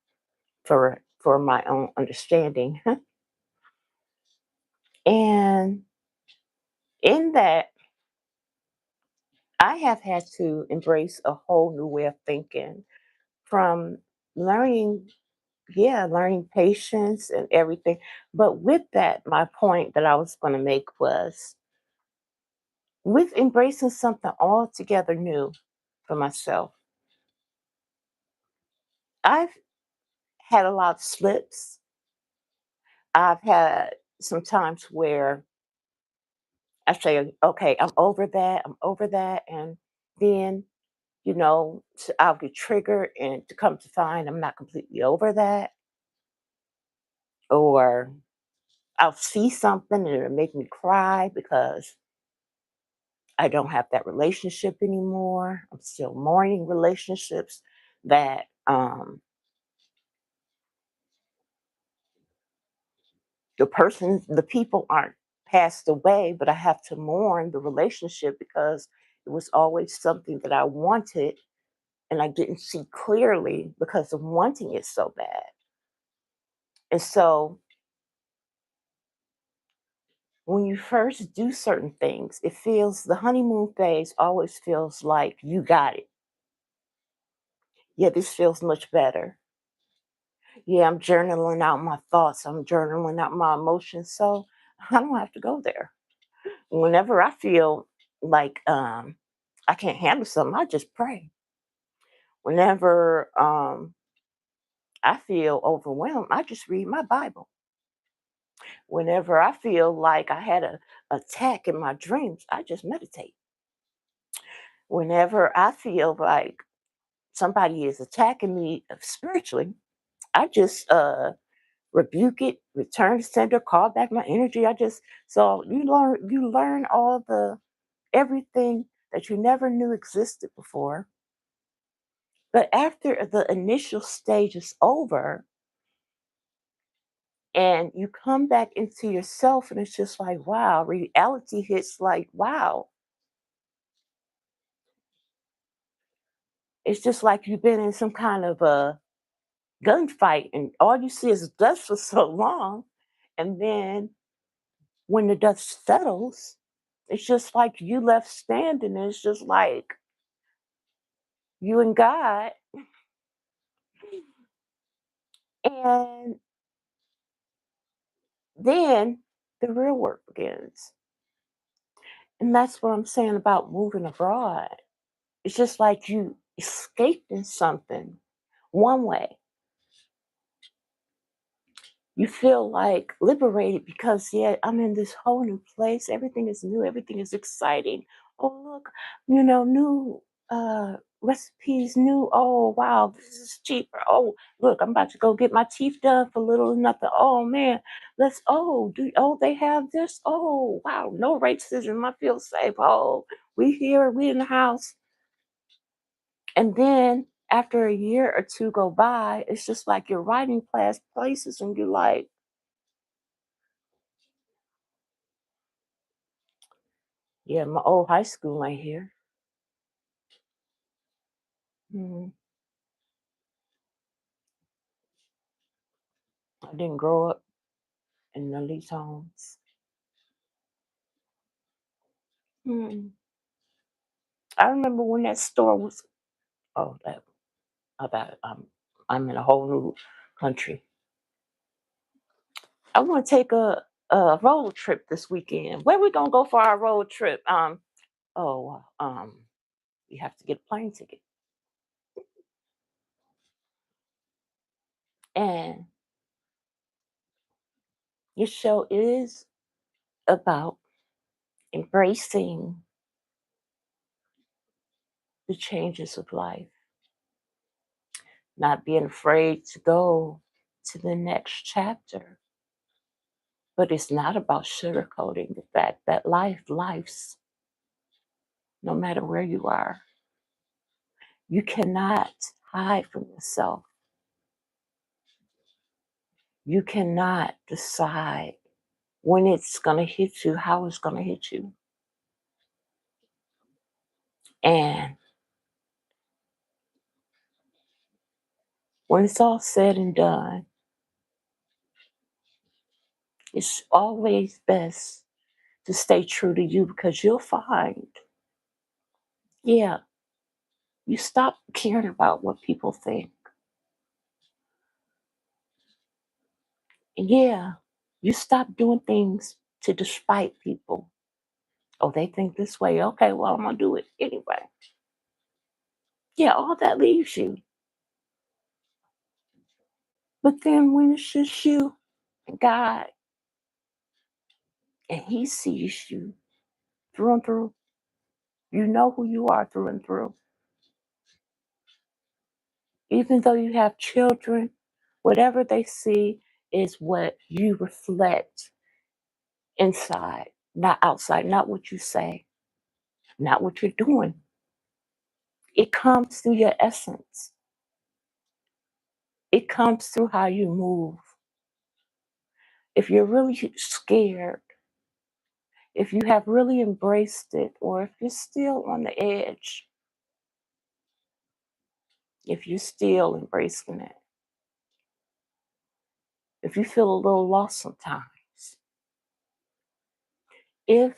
for my own understanding. And in that, I have had to embrace a whole new way of thinking from learning, yeah, learning patience and everything. But with that, my point that I was going to make was with embracing something altogether new for myself, I've had a lot of slips. I've had some times where I say, okay, I'm over that, I'm over that. And then, I'll get triggered and to come to find I'm not completely over that. Or I'll see something and it'll make me cry because I don't have that relationship anymore. I'm still mourning relationships that the people aren't passed away, but I have to mourn the relationship because it was always something that I wanted and I didn't see clearly because of wanting it so bad. And so when you first do certain things, it feels the honeymoon phase always feels like you got it. Yeah, this feels much better. Yeah, I'm journaling out my thoughts, I'm journaling out my emotions. So I don't have to go there. Whenever I feel like I can't handle something, I just pray. Whenever I feel overwhelmed, I just read my Bible. Whenever I feel like I had a attack in my dreams, I just meditate. Whenever I feel like somebody is attacking me spiritually, I just rebuke it, return sender, call back my energy. So you learn all the everything that you never knew existed before. But after the initial stage is over and you come back into yourself and it's just like, wow, reality hits like, wow. It's just like you've been in some kind of a gunfight and all you see is dust for so long. And then when the dust settles, it's just like you left standing. And it's just like you and God. And then the real work begins. And that's what I'm saying about moving abroad. It's just like you escaped in something one way. You feel like liberated because, yeah, I'm in this whole new place. Everything is new, everything is exciting. Oh, look, new recipes, new, oh, wow, this is cheaper. Oh, look, I'm about to go get my teeth done for little or nothing. Oh, man, they have this. Oh, wow, no racism. I feel safe. Oh, we in the house. And then after a year or two go by, it's just like you're writing past places and you're like, yeah, my old high school ain't here. Mhm. I didn't grow up in none of these homes. Mm. I remember when that store was. Oh, that about. I'm in a whole new country. I want to take a road trip this weekend. Where we gonna go for our road trip? Oh, you have to get a plane ticket, and your show is about embracing the changes of life, not being afraid to go to the next chapter. But it's not about sugarcoating the fact that life's, no matter where you are. You cannot hide from yourself. You cannot decide when it's going to hit you, how it's going to hit you. And when it's all said and done, it's always best to stay true to you because you'll find, yeah, you stop caring about what people think. And yeah, you stop doing things to despite people. Oh, they think this way. Okay, well, I'm going to do it anyway. Yeah, all that leaves you. But then when it's just you and God, and He sees you through and through, you know who you are through and through. Even though you have children, whatever they see is what you reflect inside, not outside, not what you say, not what you're doing. It comes through your essence, it comes through how you move. If you're really scared, if you have really embraced it, or if you're still on the edge, if you're still embracing it, if you feel a little lost sometimes, if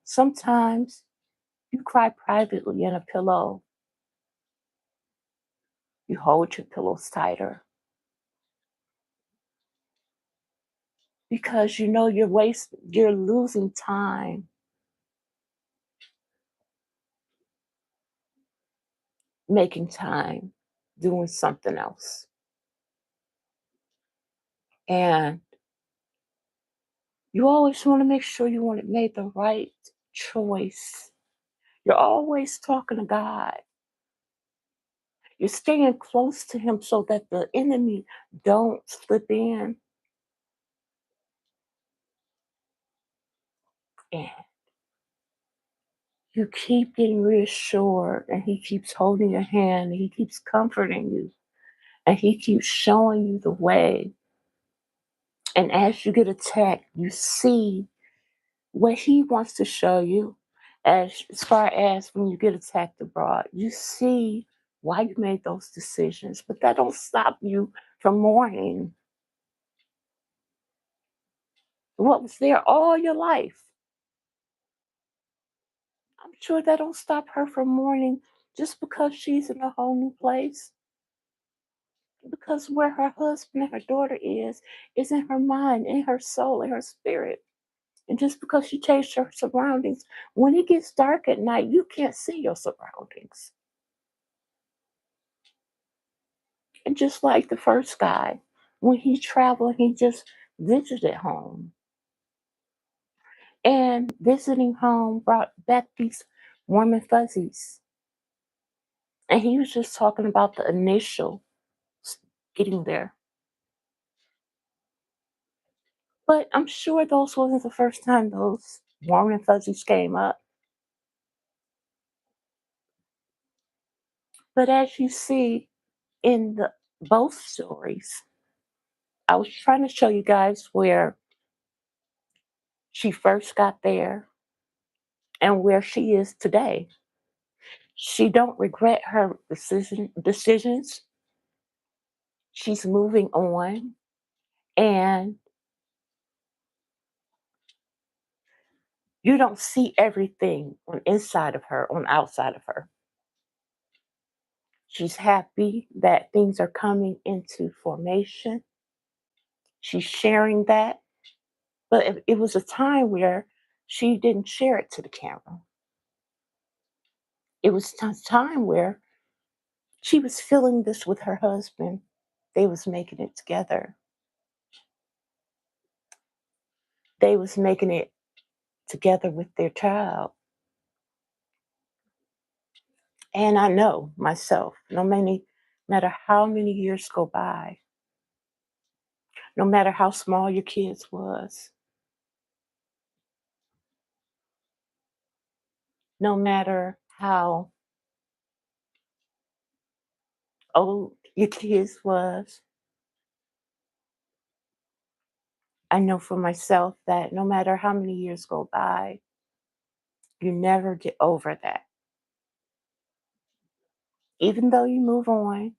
sometimes you cry privately in a pillow, you hold your pillows tighter because you know you're losing time making time doing something else. And you always want to make sure you want to make the right choice. You're always talking to God. You're staying close to Him so that the enemy don't slip in. And you keep getting reassured, and he keeps holding your hand, and he keeps comforting you, and he keeps showing you the way. And as you get attacked, you see what he wants to show you. As far as when you get attacked abroad, you see why you made those decisions, but that don't stop you from mourning what was there all your life. I'm sure that don't stop her from mourning just because she's in a whole new place. Because where her husband and her daughter is in her mind, in her soul, in her spirit. And just because she changed her surroundings, when it gets dark at night, you can't see your surroundings. And just like the first guy, when he traveled, he just visited home. And visiting home brought back these warm and fuzzies. And he was just talking about the initial getting there. But I'm sure those wasn't the first time those warm and fuzzies came up. But as you see in the both stories, I was trying to show you guys where she first got there and where she is today. She don't regret her decisions. She's moving on, and you don't see everything on inside of her, on outside of her. She's happy that things are coming into formation. She's sharing that. But it was a time where she didn't share it to the camera. It was a time where she was feeling this with her husband. They was making it together. They was making it together with their child. And I know myself, matter how many years go by, no matter how small your kids was, no matter how old your kids was, I know for myself that no matter how many years go by, you never get over that. Even though you move on,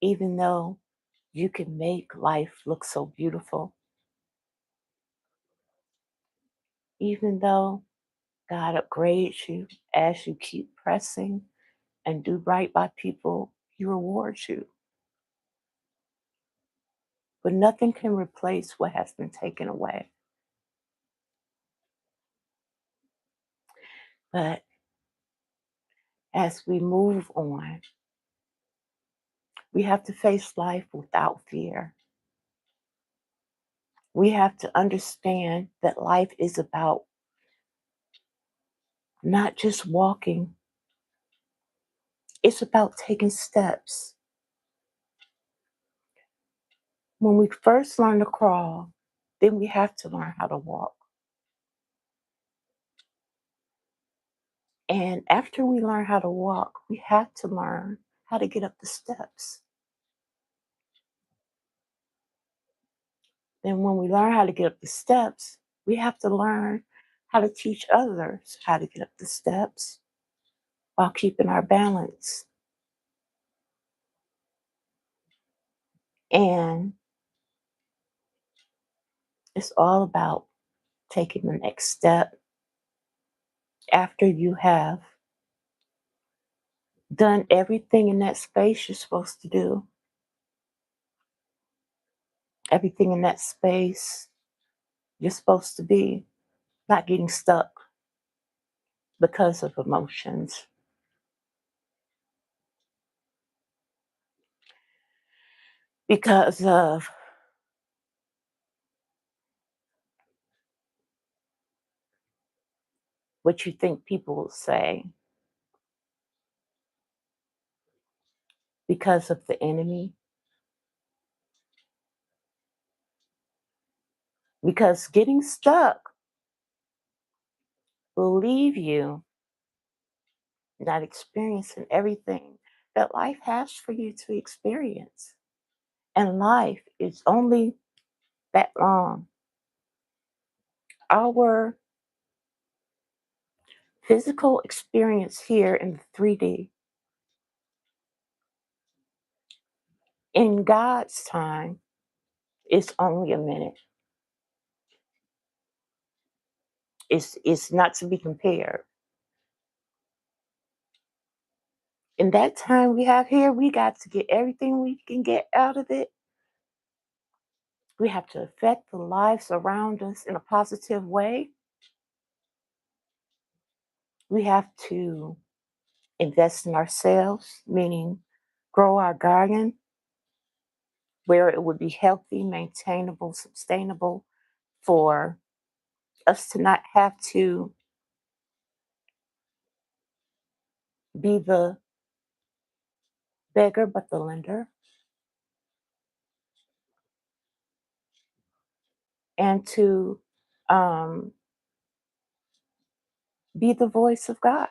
even though you can make life look so beautiful, even though God upgrades you as you keep pressing and do right by people, He rewards you. But nothing can replace what has been taken away. But as we move on, we have to face life without fear. We have to understand that life is about not just walking, it's about taking steps. When we first learn to crawl, then we have to learn how to walk. And after we learn how to walk, we have to learn how to get up the steps. Then, when we learn how to get up the steps, we have to learn how to teach others how to get up the steps while keeping our balance. And it's all about taking the next step after you have done everything in that space you're supposed to do, everything in that space you're supposed to be, not getting stuck because of emotions, because of what you think people will say, because of the enemy. Because getting stuck will leave you not experiencing everything that life has for you to experience. And life is only that long. Our physical experience here in 3D, in God's time, is only a minute. It's not to be compared. In that time we have here, we got to get everything we can get out of it. We have to affect the lives around us in a positive way. We have to invest in ourselves, meaning grow our garden where it would be healthy, maintainable, sustainable for us to not have to be the beggar but the lender, and to um, be the voice of God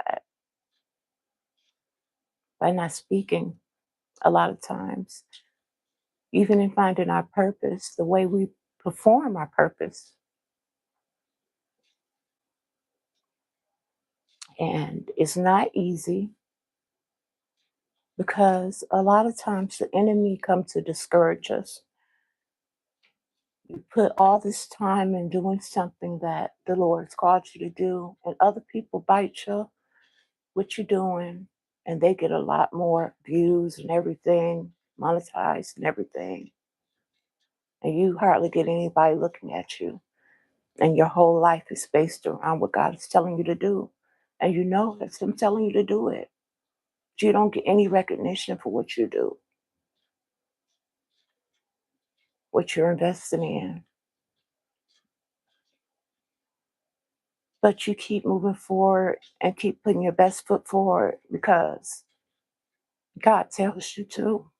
by not speaking a lot of times, even in finding our purpose, the way we perform our purpose. And it's not easy because a lot of times the enemy comes to discourage us. You put all this time in doing something that the Lord's called you to do, and other people bite you, what you're doing, and they get a lot more views and everything, monetized and everything. And you hardly get anybody looking at you. And your whole life is based around what God is telling you to do. And you know that's Him telling you to do it. But you don't get any recognition for what you do, what you're investing in. But you keep moving forward and keep putting your best foot forward because God tells you to.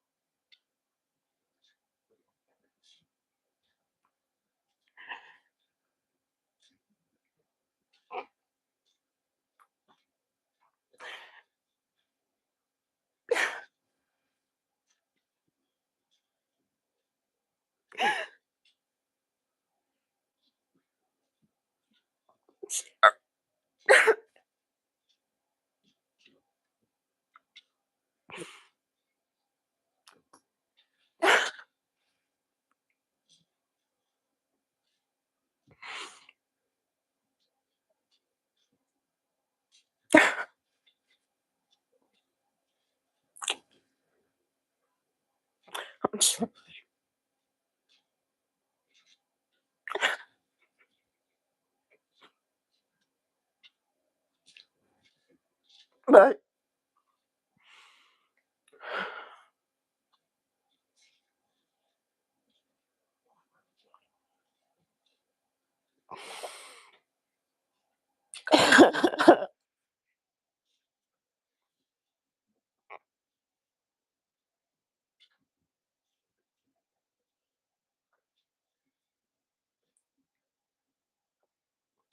But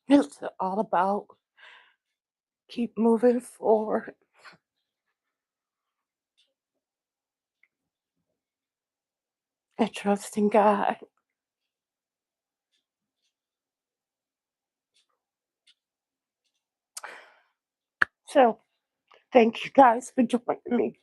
it's all about keep moving forward and trusting God. So thank you guys for joining me.